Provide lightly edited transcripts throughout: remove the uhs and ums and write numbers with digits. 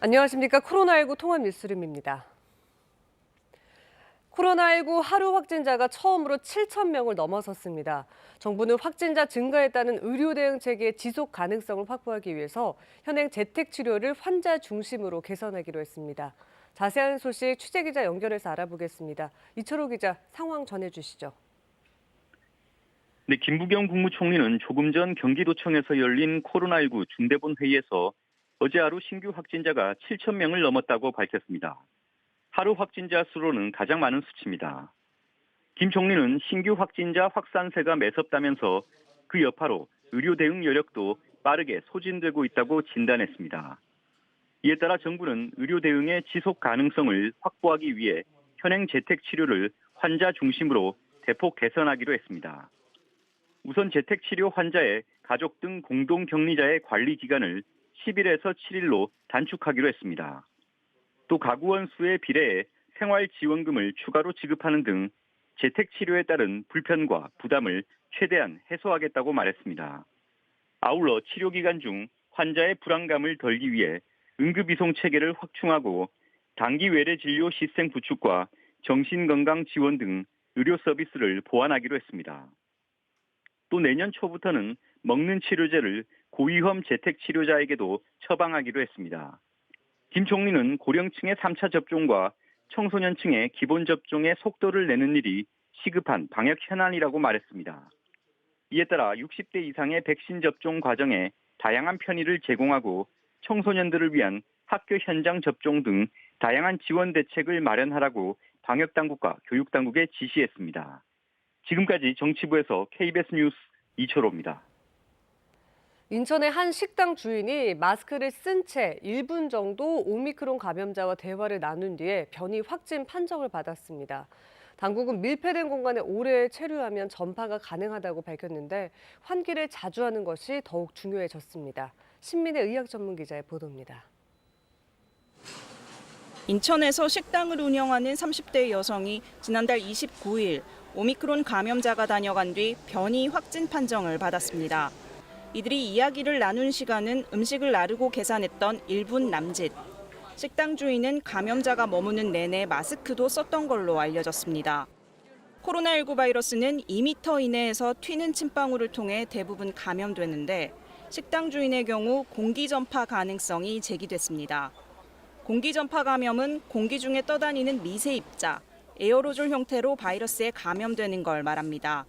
안녕하십니까. 코로나19 통합 뉴스룸입니다. 코로나19 하루 확진자가 처음으로 7천 명을 넘어섰습니다. 정부는 확진자 증가에 따른 의료 대응 체계의 지속 가능성을 확보하기 위해서 현행 재택 치료를 환자 중심으로 개선하기로 했습니다. 자세한 소식 취재기자 연결해서 알아보겠습니다. 이철호 기자 상황 전해주시죠. 네, 김부겸 국무총리는 조금 전 경기도청에서 열린 코로나19 중대본 회의에서 어제 하루 신규 확진자가 7천 명을 넘었다고 밝혔습니다. 하루 확진자 수로는 가장 많은 수치입니다. 김 총리는 신규 확진자 확산세가 매섭다면서 그 여파로 의료 대응 여력도 빠르게 소진되고 있다고 진단했습니다. 이에 따라 정부는 의료 대응의 지속 가능성을 확보하기 위해 현행 재택 치료를 환자 중심으로 대폭 개선하기로 했습니다. 우선 재택 치료 환자의 가족 등 공동 격리자의 관리 기간을 10일에서 7일로 단축하기로 했습니다. 또 가구원 수에 비례해 생활지원금을 추가로 지급하는 등 재택 치료에 따른 불편과 부담을 최대한 해소하겠다고 말했습니다. 아울러 치료 기간 중 환자의 불안감을 덜기 위해 응급이송 체계를 확충하고 단기 외래 진료 시스템 구축과 정신건강 지원 등 의료 서비스를 보완하기로 했습니다. 또 내년 초부터는 먹는 치료제를 고위험 재택 치료자에게도 처방하기로 했습니다. 김 총리는 고령층의 3차 접종과 청소년층의 기본 접종의 속도를 내는 일이 시급한 방역 현안이라고 말했습니다. 이에 따라 60대 이상의 백신 접종 과정에 다양한 편의를 제공하고 청소년들을 위한 학교 현장 접종 등 다양한 지원 대책을 마련하라고 방역당국과 교육당국에 지시했습니다. 지금까지 정치부에서 KBS 뉴스 이철호입니다. 인천의 한 식당 주인이 마스크를 쓴 채 1분 정도 오미크론 감염자와 대화를 나눈 뒤에 변이 확진 판정을 받았습니다. 당국은 밀폐된 공간에 오래 체류하면 전파가 가능하다고 밝혔는데 환기를 자주 하는 것이 더욱 중요해졌습니다. 신민의 의학 전문 기자의 보도입니다. 인천에서 식당을 운영하는 30대 여성이 지난달 29일 오미크론 감염자가 다녀간 뒤 변이 확진 판정을 받았습니다. 이들이 이야기를 나눈 시간은 음식을 나르고 계산했던 1분 남짓. 식당 주인은 감염자가 머무는 내내 마스크도 썼던 걸로 알려졌습니다. 코로나19 바이러스는 2m 이내에서 튀는 침방울을 통해 대부분 감염되는데 식당 주인의 경우 공기 전파 가능성이 제기됐습니다. 공기 전파 감염은 공기 중에 떠다니는 미세 입자, 에어로졸 형태로 바이러스에 감염되는 걸 말합니다.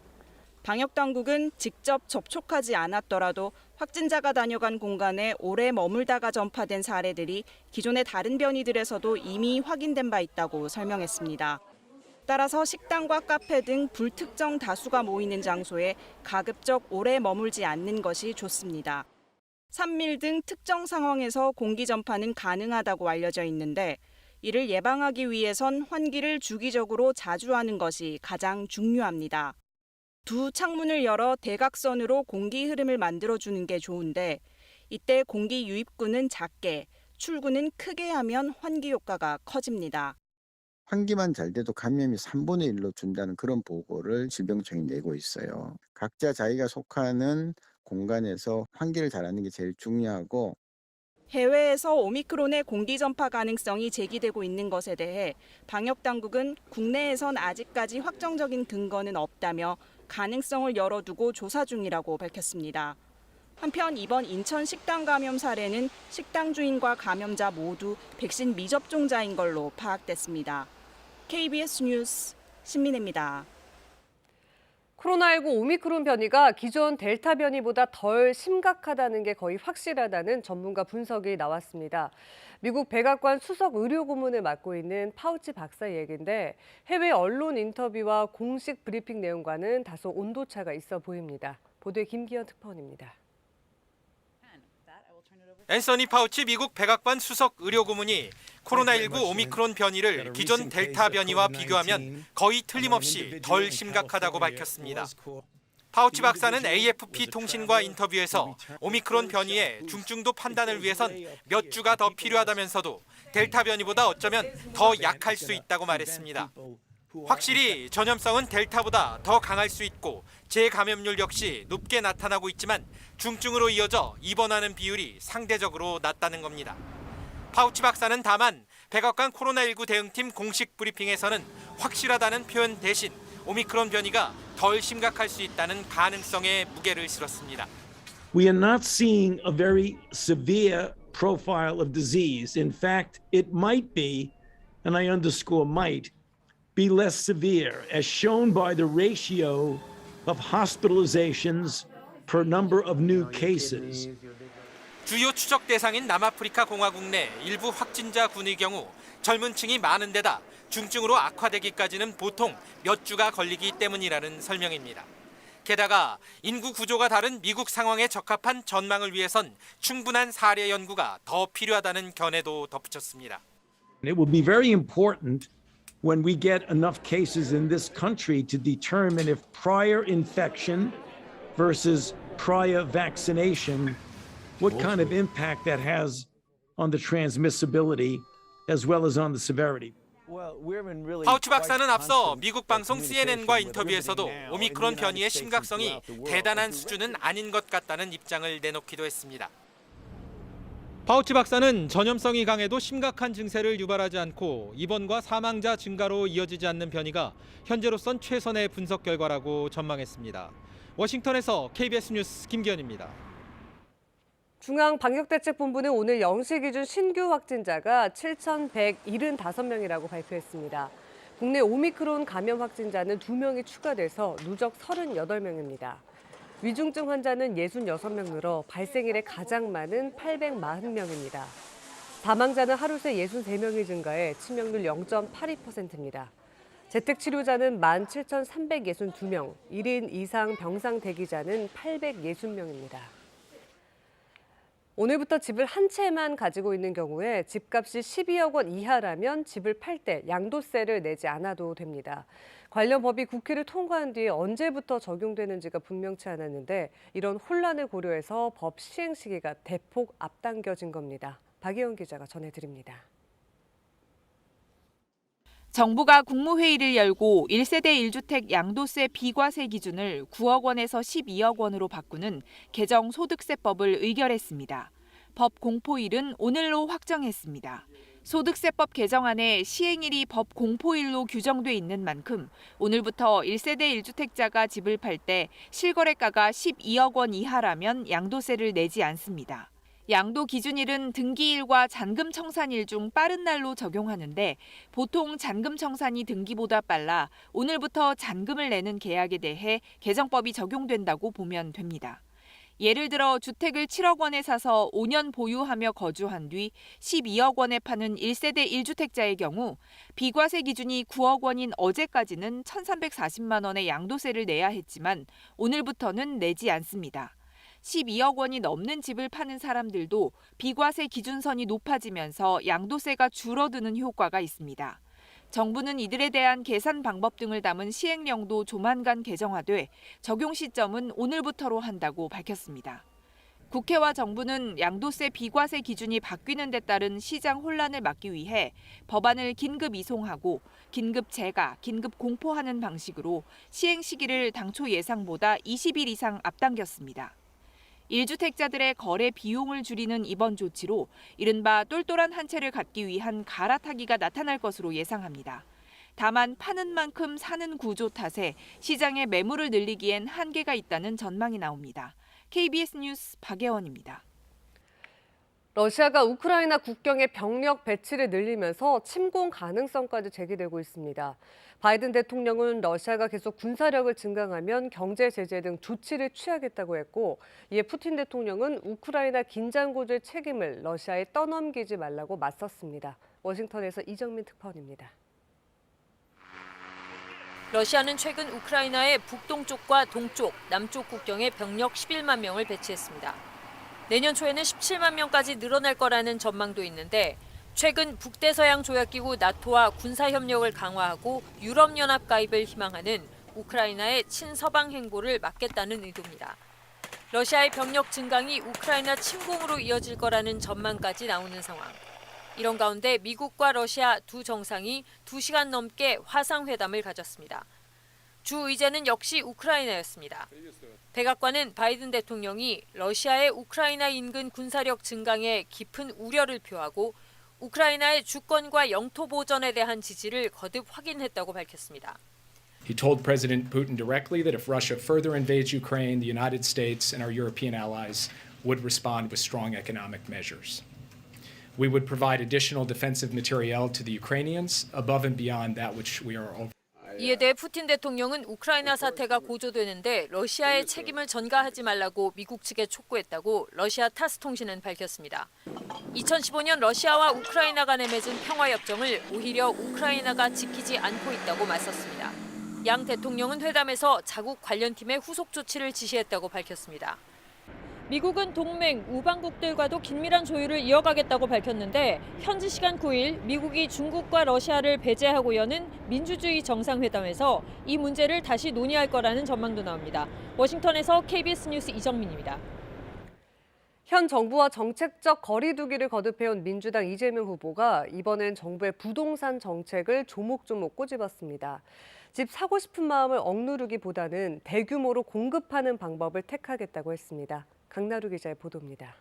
방역당국은 직접 접촉하지 않았더라도 확진자가 다녀간 공간에 오래 머물다가 전파된 사례들이 기존의 다른 변이들에서도 이미 확인된 바 있다고 설명했습니다. 따라서 식당과 카페 등 불특정 다수가 모이는 장소에 가급적 오래 머물지 않는 것이 좋습니다. 산밀 등 특정 상황에서 공기 전파는 가능하다고 알려져 있는데 이를 예방하기 위해선 환기를 주기적으로 자주 하는 것이 가장 중요합니다. 두 창문을 열어 대각선으로 공기 흐름을 만들어주는 게 좋은데 이때 공기 유입구는 작게, 출구는 크게 하면 환기 효과가 커집니다. 환기만 잘 돼도 감염이 3분의 1로 준다는 그런 보고를 질병청이 내고 있어요. 각자 자기가 속하는 공간에서 환기를 잘하는 게 제일 중요하고 해외에서 오미크론의 공기 전파 가능성이 제기되고 있는 것에 대해 방역당국은 국내에선 아직까지 확정적인 근거는 없다며 가능성을 열어두고 조사 중이라고 밝혔습니다. 한편 이번 인천 식당 감염 사례는 식당 주인과 감염자 모두 백신 미접종자인 걸로 파악됐습니다. KBS 뉴스 신민혜입니다. 코로나19 오미크론 변이가 기존 델타 변이보다 덜 심각하다는 게 거의 확실하다는 전문가 분석이 나왔습니다. 미국 백악관 수석 의료고문을 맡고 있는 파우치 박사의 얘기인데 해외 언론 인터뷰와 공식 브리핑 내용과는 다소 온도차가 있어 보입니다. 보도에 김기현 특파원입니다. 앤서니 파우치 미국 백악관 수석 의료고문이 코로나19 오미크론 변이를 기존 델타 변이와 비교하면 거의 틀림없이 덜 심각하다고 밝혔습니다. 파우치 박사는 AFP 통신과 인터뷰에서 오미크론 변이의 중증도 판단을 위해선 몇 주가 더 필요하다면서도 델타 변이보다 어쩌면 더 약할 수 있다고 말했습니다. 확실히 전염성은 델타보다 더 강할 수 있고 재감염률 역시 높게 나타나고 있지만 중증으로 이어져 입원하는 비율이 상대적으로 낮다는 겁니다. 파우치 박사는 다만 백악관 코로나19 대응팀 공식 브리핑에서는 확실하다는 표현 대신 오미크론 변이가 덜 심각할 수 있다는 가능성에 무게를 실었습니다. We are not seeing a very severe profile of disease. In fact, it might be, and I underscore might, be less severe, as shown by the ratio of hospitalizations per number of new cases. 주요 추적 대상인 남아프리카 공화국 내 일부 확진자 군의 경우 젊은 층이 많은 데다 중증으로 악화되기까지는 보통 몇 주가 걸리기 때문이라는 설명입니다. 게다가 인구 구조가 다른 미국 상황에 적합한 전망을 위해선 충분한 사례 연구가 더 필요하다는 견해도 덧붙였습니다. It will be very important when we get enough cases in this country to determine if prior infection versus prior vaccination, what kind of impact that has on the transmissibility as well as on the severity. 파우치 박사는 앞서 미국 방송 CNN과 인터뷰에서도 오미크론 변이의 심각성이 대단한 수준은 아닌 것 같다는 입장을 내놓기도 했습니다. 파우치 박사는 전염성이 강해도 심각한 증세를 유발하지 않고 입원과 사망자 증가로 이어지지 않는 변이가 현재로선 최선의 분석 결과라고 전망했습니다. 워싱턴에서 KBS 뉴스 김기현입니다. 중앙방역대책본부는 오늘 0시 기준 신규 확진자가 7,175명이라고 발표했습니다. 국내 오미크론 감염 확진자는 2명이 추가돼서 누적 38명입니다. 위중증 환자는 66명 늘어 발생일에 가장 많은 840명입니다. 사망자는 하루 새 63명이 증가해 치명률 0.82%입니다. 재택치료자는 17,362명, 1인 이상 병상 대기자는 860명입니다. 오늘부터 집을 한 채만 가지고 있는 경우에 집값이 12억 원 이하라면 집을 팔 때 양도세를 내지 않아도 됩니다. 관련 법이 국회를 통과한 뒤에 언제부터 적용되는지가 분명치 않았는데 이런 혼란을 고려해서 법 시행 시기가 대폭 앞당겨진 겁니다. 박예원 기자가 전해드립니다. 정부가 국무회의를 열고 1세대 1주택 양도세 비과세 기준을 9억 원에서 12억 원으로 바꾸는 개정 소득세법을 의결했습니다. 법 공포일은 오늘로 확정했습니다. 소득세법 개정안에 시행일이 법 공포일로 규정돼 있는 만큼 오늘부터 1세대 1주택자가 집을 팔 때 실거래가가 12억 원 이하라면 양도세를 내지 않습니다. 양도 기준일은 등기일과 잔금 청산일 중 빠른 날로 적용하는데 보통 잔금 청산이 등기보다 빨라 오늘부터 잔금을 내는 계약에 대해 개정법이 적용된다고 보면 됩니다. 예를 들어 주택을 7억 원에 사서 5년 보유하며 거주한 뒤 12억 원에 파는 1세대 1주택자의 경우 비과세 기준이 9억 원인 어제까지는 1,340만 원의 양도세를 내야 했지만 오늘부터는 내지 않습니다. 12억 원이 넘는 집을 파는 사람들도 비과세 기준선이 높아지면서 양도세가 줄어드는 효과가 있습니다. 정부는 이들에 대한 계산 방법 등을 담은 시행령도 조만간 개정화돼 적용 시점은 오늘부터로 한다고 밝혔습니다. 국회와 정부는 양도세 비과세 기준이 바뀌는 데 따른 시장 혼란을 막기 위해 법안을 긴급 이송하고 긴급 재가, 긴급 공포하는 방식으로 시행 시기를 당초 예상보다 20일 이상 앞당겼습니다. 1주택자들의 거래 비용을 줄이는 이번 조치로 이른바 똘똘한 한 채를 갖기 위한 갈아타기가 나타날 것으로 예상합니다. 다만 파는 만큼 사는 구조 탓에 시장의 매물을 늘리기엔 한계가 있다는 전망이 나옵니다. KBS 뉴스 박예원입니다. 러시아가 우크라이나 국경에 병력 배치를 늘리면서 침공 가능성까지 제기되고 있습니다. 바이든 대통령은 러시아가 계속 군사력을 증강하면 경제 제재 등 조치를 취하겠다고 했고 이에 푸틴 대통령은 우크라이나 긴장 고조의 책임을 러시아에 떠넘기지 말라고 맞섰습니다. 워싱턴에서 이정민 특파원입니다. 러시아는 최근 우크라이나의 북동쪽과 동쪽, 남쪽 국경에 병력 11만 명을 배치했습니다. 내년 초에는 17만 명까지 늘어날 거라는 전망도 있는데 최근 북대서양 조약기구 나토와 군사협력을 강화하고 유럽연합 가입을 희망하는 우크라이나의 친서방 행보를 막겠다는 의도입니다. 러시아의 병력 증강이 우크라이나 침공으로 이어질 거라는 전망까지 나오는 상황. 이런 가운데 미국과 러시아 두 정상이 2시간 넘게 화상회담을 가졌습니다. 주 의제는 역시 우크라이나였습니다. 백악관은 바이든 대통령이 러시아의 우크라이나 인근 군사력 증강에 깊은 우려를 표하고 우크라이나의 주권과 영토 보전에 대한 지지를 거듭 확인했다고 밝혔습니다. He told President Putin directly that if Russia further invades Ukraine, the United States and our European allies would respond with strong economic measures. We would provide additional defensive materiel to the Ukrainians above and beyond that which we are over. 이에 대해 푸틴 대통령은 우크라이나 사태가 고조되는데 러시아의 책임을 전가하지 말라고 미국 측에 촉구했다고 러시아 타스 통신은 밝혔습니다. 2015년 러시아와 우크라이나 간에 맺은 평화협정을 오히려 우크라이나가 지키지 않고 있다고 맞섰습니다. 양 대통령은 회담에서 자국 관련팀의 후속 조치를 지시했다고 밝혔습니다. 미국은 동맹, 우방국들과도 긴밀한 조율을 이어가겠다고 밝혔는데 현지 시간 9일 미국이 중국과 러시아를 배제하고 여는 민주주의 정상회담에서 이 문제를 다시 논의할 거라는 전망도 나옵니다. 워싱턴에서 KBS 뉴스 이정민입니다. 현 정부와 정책적 거리두기를 거듭해온 민주당 이재명 후보가 이번엔 정부의 부동산 정책을 조목조목 꼬집었습니다. 집 사고 싶은 마음을 억누르기보다는 대규모로 공급하는 방법을 택하겠다고 했습니다. 강나루 기자의 보도입니다.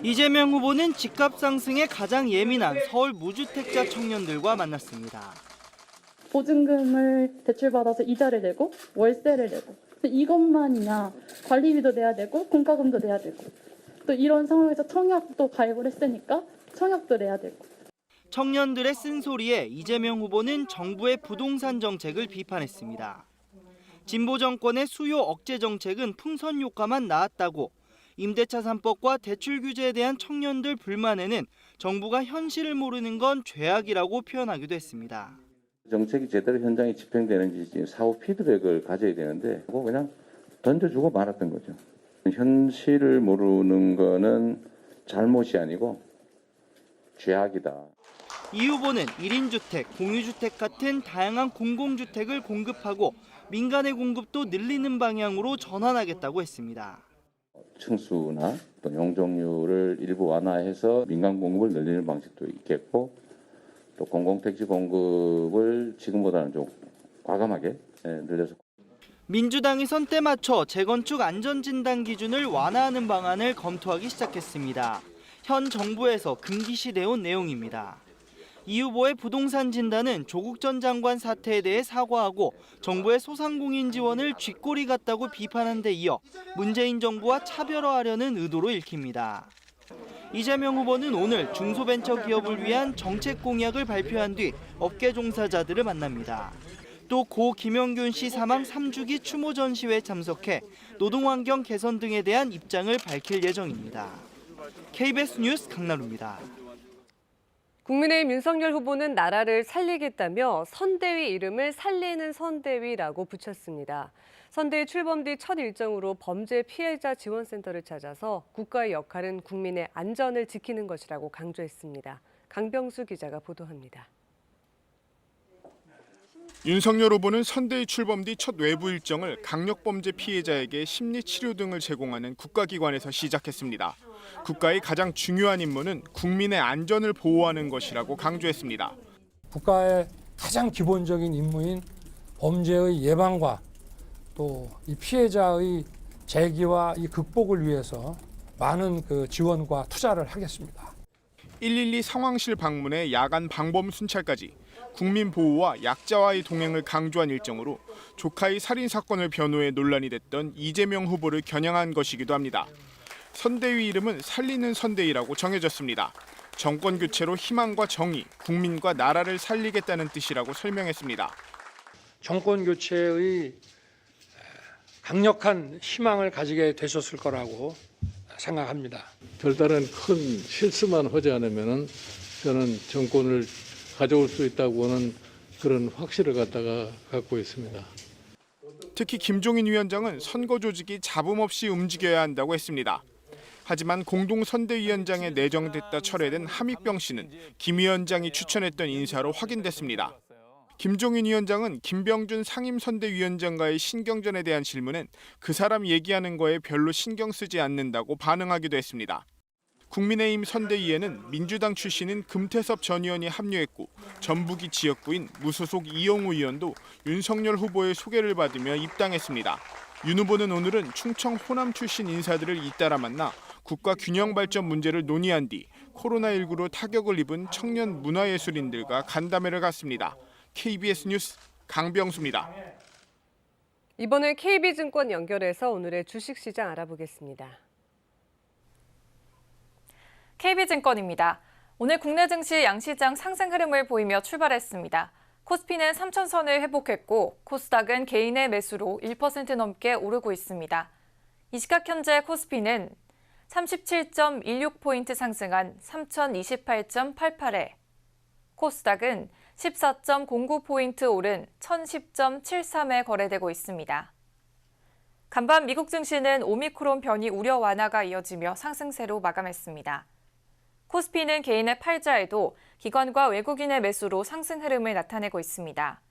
이재명 후보는 집값 상승에 가장 예민한 서울 무주택자 청년들과 만났습니다. 보증금을 대출받아서 이자를 내고 월세를 내고 이것만이냐, 관리비도 내야 되고 공과금도 내야 되고 또 이런 상황에서 청약도 가입을 했으니까 청약도 내야 되고. 청년들의 쓴소리에 이재명 후보는 정부의 부동산 정책을 비판했습니다. 진보 정권의 수요 억제 정책은 풍선 효과만 낳았다고, 임대차 3법과 대출 규제에 대한 청년들 불만에는 정부가 현실을 모르는 건 죄악이라고 표현하기도 했습니다. 정책이 제대로 현장에 집행되는지 사후 피드백을 가져야 되는데 그냥 던져주고 말았던 거죠. 현실을 모르는 거는 잘못이 아니고 죄악이다. 이 후보는 1인 주택, 공유주택 같은 다양한 공공주택을 공급하고 민간의 공급도 늘리는 방향으로 전환하겠다고 했습니다. 층수나 또 용적률을 일부 완화해서 민간 공급을 늘리는 방식도 있겠고 또 공공택지 공급을 지금보다는 좀 과감하게 늘려서. 민주당이 선때 맞춰 재건축 안전진단 기준을 완화하는 방안을 검토하기 시작했습니다. 현 정부에서 금기시돼온 내용입니다. 이 후보의 부동산 진단은 조국 전 장관 사태에 대해 사과하고 정부의 소상공인 지원을 쥐꼬리 같다고 비판한 데 이어 문재인 정부와 차별화하려는 의도로 읽힙니다. 이재명 후보는 오늘 중소벤처기업을 위한 정책 공약을 발표한 뒤 업계 종사자들을 만납니다. 또 고 김영균 씨 사망 3주기 추모 전시회에 참석해 노동환경 개선 등에 대한 입장을 밝힐 예정입니다. KBS 뉴스 강나루입니다. 국민의힘 윤석열 후보는 나라를 살리겠다며 선대위 이름을 살리는 선대위라고 붙였습니다. 선대위 출범 뒤 첫 일정으로 범죄 피해자 지원센터를 찾아서 국가의 역할은 국민의 안전을 지키는 것이라고 강조했습니다. 강병수 기자가 보도합니다. 윤석열 후보는 선대위 출범 뒤 첫 외부 일정을 강력범죄 피해자에게 심리치료 등을 제공하는 국가기관에서 시작했습니다. 국가의 가장 중요한 임무는 국민의 안전을 보호하는 것이라고 강조했습니다. 국가의 가장 기본적인 임무인 범죄의 예방과 또 이 피해자의 재기와 이 극복을 위해서 많은 지원과 투자를 하겠습니다. 112 상황실 방문에 야간 방범 순찰까지 국민 보호와 약자와의 동행을 강조한 일정으로 조카의 살인 사건을 변호해 논란이 됐던 이재명 후보를 겨냥한 것이기도 합니다. 선대위 이름은 살리는 선대위라고 정해졌습니다. 정권 교체로 희망과 정의, 국민과 나라를 살리겠다는 뜻이라고 설명했습니다. 정권 교체의 강력한 희망을 가지게 되셨을 거라고 생각합니다. 별다른 큰 실수만 하지 않으면 저는 정권을 가져올 수 있다고는 그런 확신을 갖고 있습니다. 특히 김종인 위원장은 선거 조직이 잡음 없이 움직여야 한다고 했습니다. 하지만 공동선대위원장에 내정됐다 철회된 함익병 씨는 김 위원장이 추천했던 인사로 확인됐습니다. 김종인 위원장은 김병준 상임선대위원장과의 신경전에 대한 질문엔 그 사람 얘기하는 거에 별로 신경 쓰지 않는다고 반응하기도 했습니다. 국민의힘 선대위에는 민주당 출신인 금태섭 전 의원이 합류했고 전북이 지역구인 무소속 이영우 의원도 윤석열 후보의 소개를 받으며 입당했습니다. 윤 후보는 오늘은 충청 호남 출신 인사들을 잇따라 만나 국가 균형 발전 문제를 논의한 뒤 코로나19로 타격을 입은 청년 문화예술인들과 간담회를 갖습니다. KBS 뉴스 강병수입니다. 이번에 KB증권 연결해서 오늘의 주식시장 알아보겠습니다. KB증권입니다. 오늘 국내 증시 양시장 상승 흐름을 보이며 출발했습니다. 코스피는 3,000선을 회복했고 코스닥은 개인의 매수로 1% 넘게 오르고 있습니다. 이 시각 현재 코스피는 37.16포인트 상승한 3,028.88에 코스닥은 14.09포인트 오른 1,010.73에 거래되고 있습니다. 간밤 미국 증시는 오미크론 변이 우려 완화가 이어지며 상승세로 마감했습니다. 코스피는 개인의 팔자에도 기관과 외국인의 매수로 상승 흐름을 나타내고 있습니다.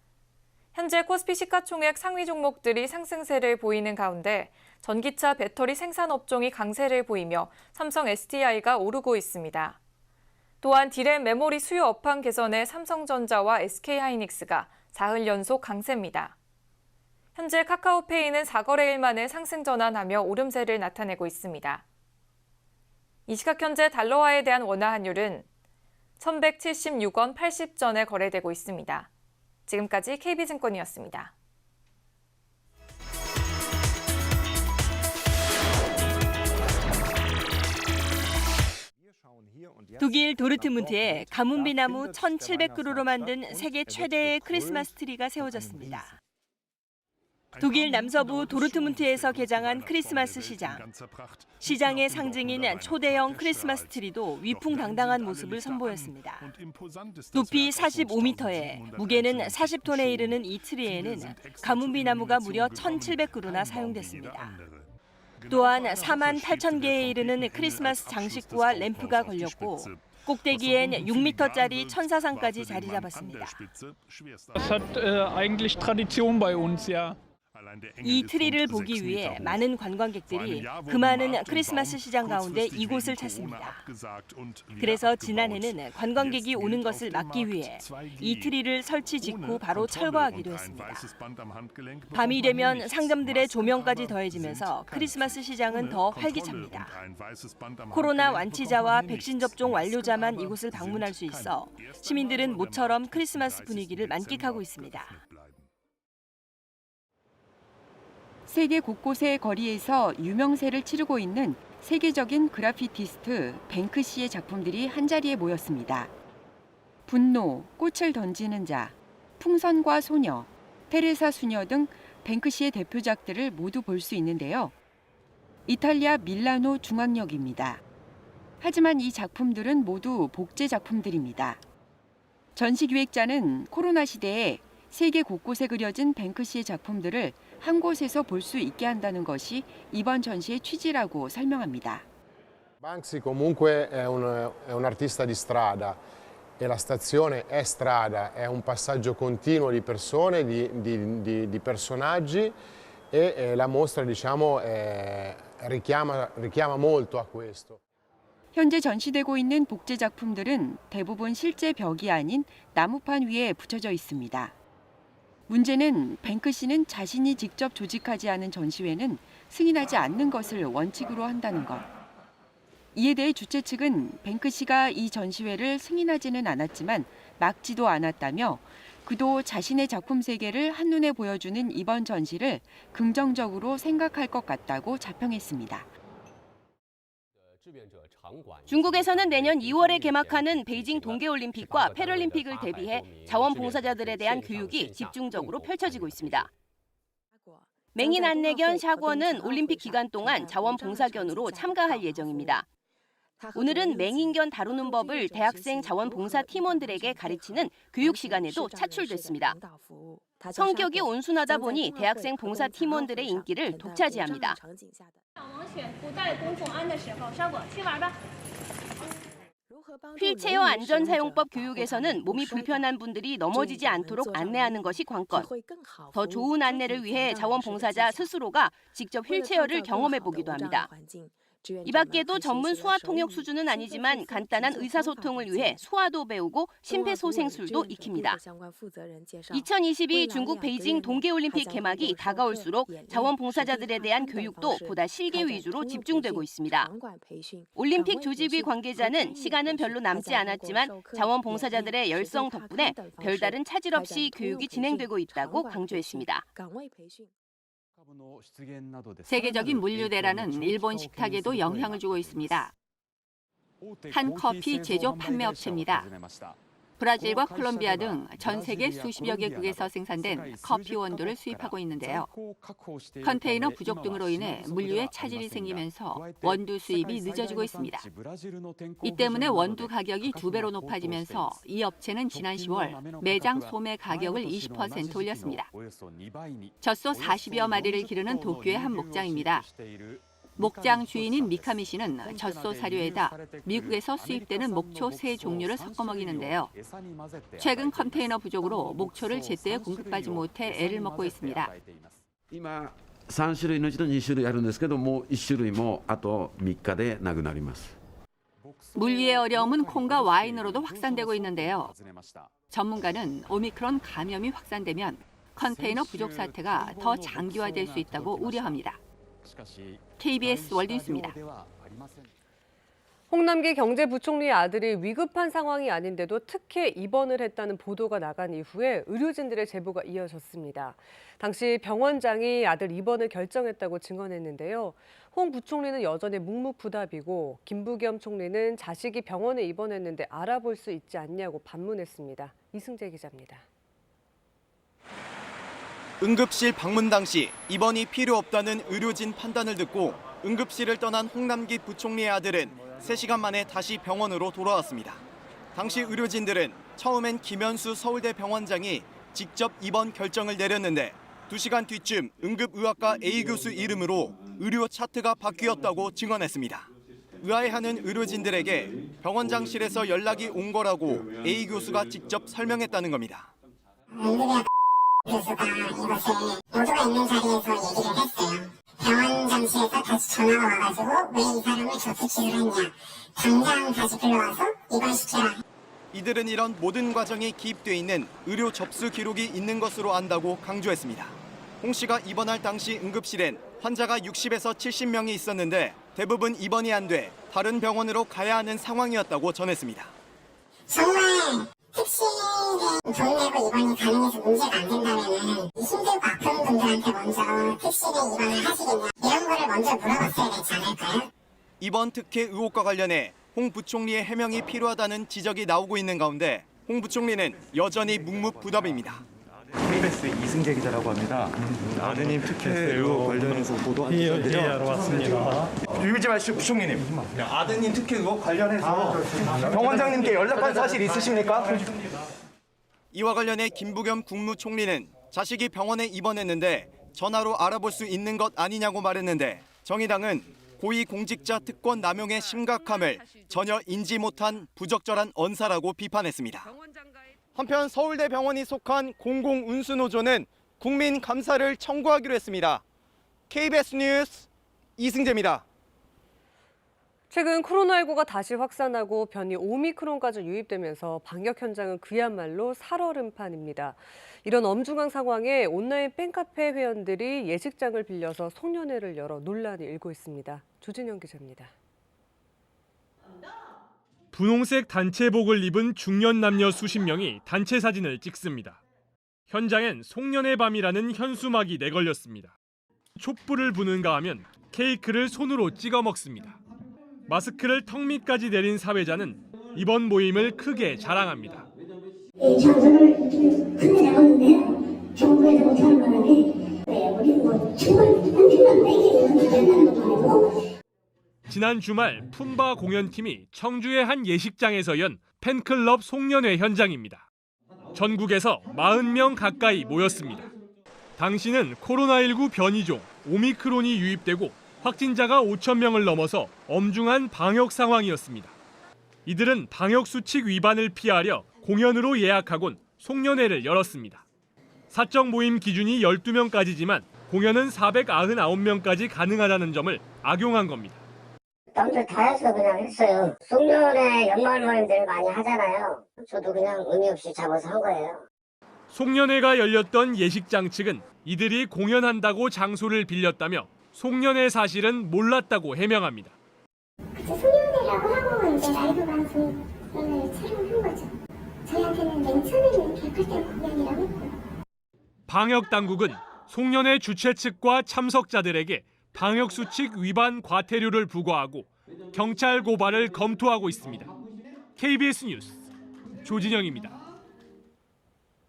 현재 코스피 시가총액 상위 종목들이 상승세를 보이는 가운데 전기차 배터리 생산 업종이 강세를 보이며 삼성 SDI가 오르고 있습니다. 또한 디램 메모리 수요 업황 개선에 삼성전자와 SK하이닉스가 사흘 연속 강세입니다. 현재 카카오페이는 4거래일 만에 상승 전환하며 오름세를 나타내고 있습니다. 이 시각 현재 달러화에 대한 원화 환율은 1,176원 80전에 거래되고 있습니다. 지금까지 KB증권이었습니다. 독일 도르트문트에 가뭄비 나무 1,700그루로 만든 세계 최대의 크리스마스 트리가 세워졌습니다. 독일 남서부 도르트문트에서 개장한 크리스마스 시장. 시장의 상징인 초대형 크리스마스 트리도 위풍당당한 모습을 선보였습니다. 높이 45m에 무게는 40톤에 이르는 이 트리에는 가뭄비 나무가 무려 1,700그루나 사용됐습니다. 또한 48,000개에 이르는 크리스마스 장식구와 램프가 걸렸고 꼭대기엔 6m짜리 천사상까지 자리 잡았습니다. 이 트리를 보기 위해 많은 관광객들이 그 많은 크리스마스 시장 가운데 이곳을 찾습니다. 그래서 지난해는 관광객이 오는 것을 막기 위해 이 트리를 설치 직후 바로 철거하기로 했습니다. 밤이 되면 상점들의 조명까지 더해지면서 크리스마스 시장은 더 활기찹니다. 코로나 완치자와 백신 접종 완료자만 이곳을 방문할 수 있어 시민들은 모처럼 크리스마스 분위기를 만끽하고 있습니다. 세계 곳곳의 거리에서 유명세를 치르고 있는 세계적인 그래피티스트 뱅크시의 작품들이 한자리에 모였습니다. 분노, 꽃을 던지는 자, 풍선과 소녀, 테레사 수녀 등 뱅크시의 대표작들을 모두 볼 수 있는데요. 이탈리아 밀라노 중앙역입니다. 하지만 이 작품들은 모두 복제 작품들입니다. 전시기획자는 코로나 시대에 세계 곳곳에 그려진 뱅크시의 작품들을 한 곳에서 볼 수 있게 한다는 것이 이번 전시의 취지라고 설명합니다. Banksy comunque è un artista di strada e la stazione è strada, è un passaggio continuo di persone, di personaggi e la mostra diciamo richiama molto a questo. 현재 전시되고 있는 복제 작품들은 대부분 실제 벽이 아닌 나무판 위에 붙여져 있습니다. 문제는 뱅크시는 자신이 직접 조직하지 않은 전시회는 승인하지 않는 것을 원칙으로 한다는 것. 이에 대해 주최 측은 뱅크시가 이 전시회를 승인하지는 않았지만 막지도 않았다며 그도 자신의 작품 세계를 한눈에 보여주는 이번 전시를 긍정적으로 생각할 것 같다고 자평했습니다. 중국에서는 내년 2월에 개막하는 베이징 동계올림픽과 패럴림픽을 대비해 자원봉사자들에 대한 교육이 집중적으로 펼쳐지고 있습니다. 맹인 안내견 샤궈는 올림픽 기간 동안 자원봉사견으로 참가할 예정입니다. 오늘은 맹인견 다루는 법을 대학생 자원봉사 팀원들에게 가르치는 교육 시간에도 차출됐습니다. 성격이 온순하다 보니 대학생 봉사 팀원들의 인기를 독차지합니다. 휠체어 안전사용법 교육에서는 몸이 불편한 분들이 넘어지지 않도록 안내하는 것이 관건. 더 좋은 안내를 위해 자원봉사자 스스로가 직접 휠체어를 경험해 보기도 합니다. 이 밖에도 전문 수화 통역 수준은 아니지만 간단한 의사소통을 위해 수화도 배우고 심폐소생술도 익힙니다. 2022 중국 베이징 동계올림픽 개막이 다가올수록 자원봉사자들에 대한 교육도 보다 실기 위주로 집중되고 있습니다. 올림픽 조직위 관계자는 시간은 별로 남지 않았지만 자원봉사자들의 열성 덕분에 별다른 차질 없이 교육이 진행되고 있다고 강조했습니다. 세계적인 물류 대란은 일본 식탁에도 영향을 주고 있습니다. 한 커피 제조 판매 업체입니다. 브라질과 콜롬비아 등 전 세계 수십여 개국에서 생산된 커피 원두를 수입하고 있는데요. 컨테이너 부족 등으로 인해 물류에 차질이 생기면서 원두 수입이 늦어지고 있습니다. 이 때문에 원두 가격이 2배로 높아지면서 이 업체는 지난 10월 매장 소매 가격을 20% 올렸습니다. 젖소 40여 마리를 기르는 도쿄의 한 목장입니다. 목장 주인인 미카미 씨는 젖소 사료에다 미국에서 수입되는 목초 3종류를 섞어 먹이는데요. 최근 컨테이너 부족으로 목초를 제때 공급하지 못해 애를 먹고 있습니다. 3種類のうちの2種類あるんですけどもう1種類もあと3日でなくなります。 물류의 어려움은 콩과 와인으로도 확산되고 있는데요. 전문가는 오미크론 감염이 확산되면 컨테이너 부족 사태가 더 장기화될 수 있다고 우려합니다. KBS 월드뉴스입니다. 홍남기 경제부총리의 아들이 위급한 상황이 아닌데도 특혜 입원을 했다는 보도가 나간 이후에 의료진들의 제보가 이어졌습니다. 당시 병원장이 아들 입원을 결정했다고 증언했는데요. 홍 부총리는 여전히 묵묵부답이고 김부겸 총리는 자식이 병원에 입원했는데 알아볼 수 있지 않냐고 반문했습니다. 이승재 기자입니다. 응급실 방문 당시 입원이 필요 없다는 의료진 판단을 듣고 응급실을 떠난 홍남기 부총리의 아들은 3시간 만에 다시 병원으로 돌아왔습니다. 당시 의료진들은 처음엔 김현수 서울대 병원장이 직접 입원 결정을 내렸는데 2시간 뒤쯤 응급의학과 A 교수 이름으로 의료 차트가 바뀌었다고 증언했습니다. 의아해하는 의료진들에게 병원장실에서 연락이 온 거라고 A 교수가 직접 설명했다는 겁니다. 교수가 이것을 모두가 있는 자리에서 얘기를 했어요. 병원장실에서 다시 전화가 와가지고 왜 이 사람을 접수치를 했냐. 당장 다시 불러와서 입원시켜라. 이들은 이런 모든 과정이 기입돼 있는 의료 접수 기록이 있는 것으로 안다고 강조했습니다. 홍 씨가 입원할 당시 응급실엔 환자가 60에서 70명이 있었는데 대부분 입원이 안 돼 다른 병원으로 가야 하는 상황이었다고 전했습니다. 정말 택시에 돈 내고 입원이 가능해서 문제가 안 된다면 힘들고 아픈 분들한테 먼저 택시에 입원을 하시겠냐 이런 거를 먼저 물어봤어야 되지 않을까요? 이번 특혜 의혹과 관련해 홍 부총리의 해명이 필요하다는 지적이 나오고 있는 가운데 홍 부총리는 여전히 묵묵부답입니다. KBS 이승재 기자라고 합니다. 아드님 특혜 의혹 관련해서 보도하셨는데요. 이해하러 왔습니다. 유일지 마시고 부총리님. 아드님 특혜 의혹 관련해서 병원장님께 연락한 사실 있으십니까? 이와 관련해 김부겸 국무총리는 자식이 병원에 입원했는데 전화로 알아볼 수 있는 것 아니냐고 말했는데 정의당은 고위공직자 특권 남용의 심각함을 전혀 인지 못한 부적절한 언사라고 비판했습니다. 한편 서울대 병원이 속한 공공운수노조는 국민 감사를 청구하기로 했습니다. KBS 뉴스 이승재입니다. 최근 코로나19가 다시 확산하고 변이 오미크론까지 유입되면서 방역 현장은 그야말로 살얼음판입니다. 이런 엄중한 상황에 온라인 팬카페 회원들이 예식장을 빌려서 송년회를 열어 논란이 일고 있습니다. 조진영 기자입니다. 분홍색 단체복을 입은 중년 남녀 수십 명이 단체 사진을 찍습니다. 현장엔 송년회 밤이라는 현수막이 내걸렸습니다. 촛불을 부는가 하면 케이크를 손으로 찍어 먹습니다. 마스크를 턱 밑까지 내린 사회자는 이번 모임을 크게 자랑합니다. 저를 크게 나오는데요. 정부에서 못하는 거라니 우리 정말 한편만 매기는 된다는 것도 아니고. 지난 주말 품바 공연팀이 청주의 한 예식장에서 연 팬클럽 송년회 현장입니다. 전국에서 40명 가까이 모였습니다. 당시는 코로나19 변이종 오미크론이 유입되고 확진자가 5,000명을 넘어서 엄중한 방역 상황이었습니다. 이들은 방역 수칙 위반을 피하려 공연으로 예약하곤 송년회를 열었습니다. 사적 모임 기준이 12명까지지만 공연은 499명까지 가능하다는 점을 악용한 겁니다. 남들 다 해서 그냥 했어요. 송년회 연말 모임들 많이 하잖아요. 저도 그냥 의미 없이 잡아서 한 거예요. 송년회가 열렸던 예식장 측은 이들이 공연한다고 장소를 빌렸다며 송년회 사실은 몰랐다고 해명합니다. 그때 송년회라고 하고 이제 라이브 방송을 촬영한 거죠. 저희한테는 맨 처음에는 백화점 공연이라고 했고요. 방역 당국은 송년회 주최 측과 참석자들에게 방역 수칙 위반 과태료를 부과하고 경찰 고발을 검토하고 있습니다. KBS 뉴스 조진영입니다.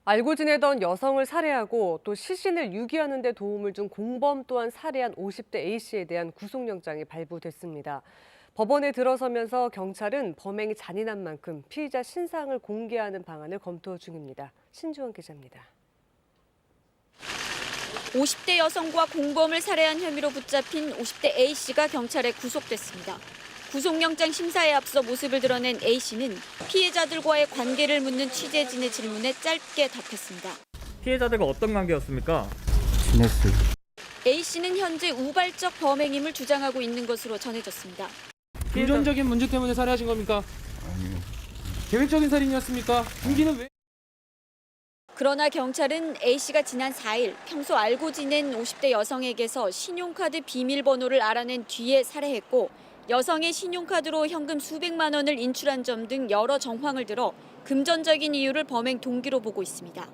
알고 지내던 여성을 살해하고 또 시신을 유기하는 데 도움을 준 공범 또한 살해한 50대 A씨에 대한 구속영장이 발부됐습니다. 법원에 들어서면서 경찰은 범행이 잔인한 만큼 피의자 신상을 공개하는 방안을 검토 중입니다. 신주원 기자입니다. 50대 여성과 공범을 살해한 혐의로 붙잡힌 50대 A씨가 경찰에 구속됐습니다. 구속영장 심사에 앞서 모습을 드러낸 A씨는 피해자들과의 관계를 묻는 취재진의 질문에 짧게 답했습니다. 피해자들과 어떤 관계였습니까? 지냈어요. A씨는 현재 우발적 범행임을 주장하고 있는 것으로 전해졌습니다. 금전적인 문제 때문에 살해하신 겁니까? 아니요. 계획적인 살인이었습니까? 동기는 왜? 그러나 경찰은 A씨가 지난 4일 평소 알고 지낸 50대 여성에게서 신용카드 비밀번호를 알아낸 뒤에 살해했고 여성의 신용카드로 현금 수백만 원을 인출한 점 등 여러 정황을 들어 금전적인 이유를 범행 동기로 보고 있습니다.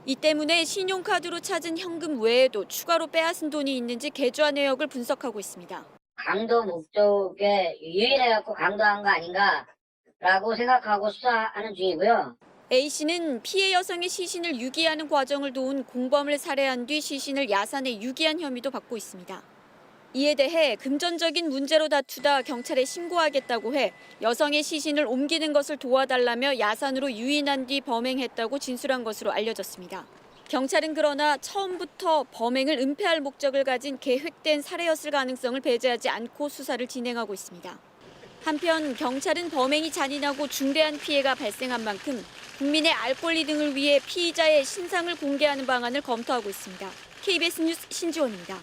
이 때문에 신용카드로 찾은 현금 외에도 추가로 빼앗은 돈이 있는지 계좌 내역을 분석하고 있습니다. 강도 목적에 유일해갖고 강도한 거 아닌가라고 생각하고 수사하는 중이고요. A씨는 피해 여성의 시신을 유기하는 과정을 도운 공범을 살해한 뒤 시신을 야산에 유기한 혐의도 받고 있습니다. 이에 대해 금전적인 문제로 다투다 경찰에 신고하겠다고 해 여성의 시신을 옮기는 것을 도와달라며 야산으로 유인한 뒤 범행했다고 진술한 것으로 알려졌습니다. 경찰은 그러나 처음부터 범행을 은폐할 목적을 가진 계획된 살해였을 가능성을 배제하지 않고 수사를 진행하고 있습니다. 한편 경찰은 범행이 잔인하고 중대한 피해가 발생한 만큼 국민의 알 권리 등을 위해 피의자의 신상을 공개하는 방안을 검토하고 있습니다. KBS 뉴스 신지원입니다.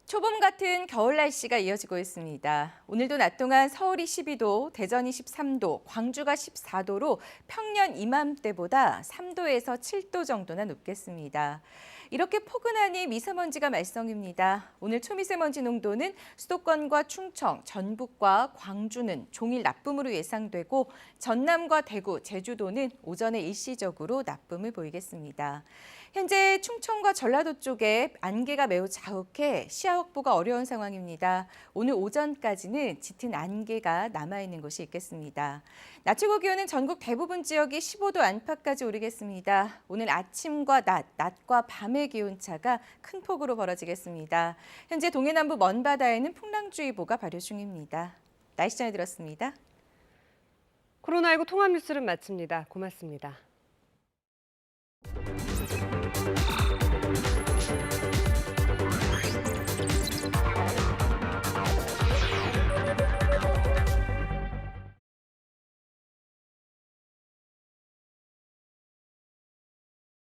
초봄 같은 겨울 날씨가 이어지고 있습니다. 오늘도 낮 동안 서울이 12도, 대전이 13도, 광주가 14도로 평년 이맘때보다 3도에서 7도 정도나 높겠습니다. 이렇게 포근하니 미세먼지가 말썽입니다. 오늘 초미세먼지 농도는 수도권과 충청, 전북과 광주는 종일 나쁨으로 예상되고 전남과 대구, 제주도는 오전에 일시적으로 나쁨을 보이겠습니다. 현재 충청과 전라도 쪽에 안개가 매우 자욱해 시야 확보가 어려운 상황입니다. 오늘 오전까지는 짙은 안개가 남아있는 곳이 있겠습니다. 낮 최고 기온은 전국 대부분 지역이 15도 안팎까지 오르겠습니다. 오늘 아침과 낮과 밤의 기온차가 큰 폭으로 벌어지겠습니다. 현재 동해남부 먼바다에는 풍랑주의보가 발효 중입니다. 날씨 전해드렸습니다. 코로나19 통합 뉴스를 마칩니다. 고맙습니다.